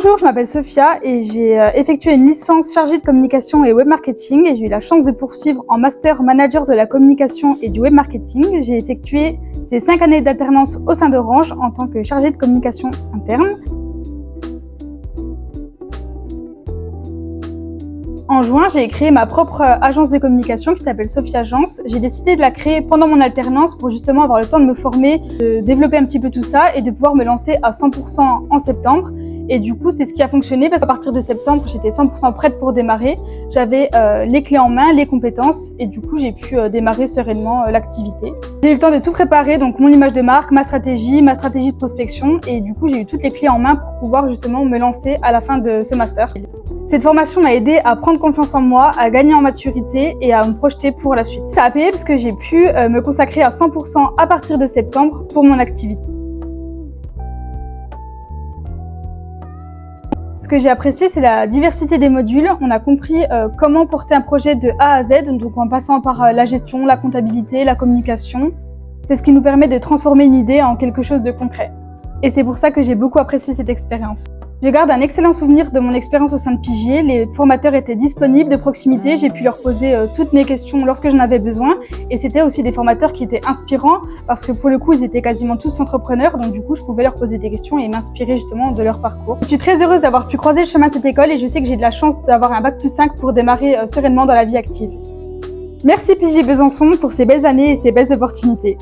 Bonjour, je m'appelle Sophia et j'ai effectué une licence chargée de communication et web marketing et j'ai eu la chance de poursuivre en master manager de la communication et du web marketing. J'ai effectué ces 5 années d'alternance au sein d'Orange en tant que chargée de communication interne. En juin, j'ai créé ma propre agence de communication qui s'appelle Sophia Agence. J'ai décidé de la créer pendant mon alternance pour justement avoir le temps de me former, de développer un petit peu tout ça et de pouvoir me lancer à 100% en septembre. Et du coup, c'est ce qui a fonctionné parce qu'à partir de septembre, j'étais 100% prête pour démarrer. J'avais les clés en main, les compétences et du coup, j'ai pu démarrer sereinement l'activité. J'ai eu le temps de tout préparer, donc mon image de marque, ma stratégie de prospection et du coup, j'ai eu toutes les clés en main pour pouvoir justement me lancer à la fin de ce master. Cette formation m'a aidé à prendre confiance en moi, à gagner en maturité et à me projeter pour la suite. Ça a payé parce que j'ai pu me consacrer à 100% à partir de septembre pour mon activité. Ce que j'ai apprécié, c'est la diversité des modules. On a compris comment porter un projet de A à Z, donc en passant par la gestion, la comptabilité, la communication. C'est ce qui nous permet de transformer une idée en quelque chose de concret. Et c'est pour ça que j'ai beaucoup apprécié cette expérience. Je garde un excellent souvenir de mon expérience au sein de Pigier. Les formateurs étaient disponibles, de proximité. J'ai pu leur poser toutes mes questions lorsque j'en avais besoin. Et c'était aussi des formateurs qui étaient inspirants parce que pour le coup, ils étaient quasiment tous entrepreneurs. Donc du coup, je pouvais leur poser des questions et m'inspirer justement de leur parcours. Je suis très heureuse d'avoir pu croiser le chemin de cette école et je sais que j'ai de la chance d'avoir un bac+5 pour démarrer sereinement dans la vie active. Merci Pigier Besançon pour ces belles années et ces belles opportunités.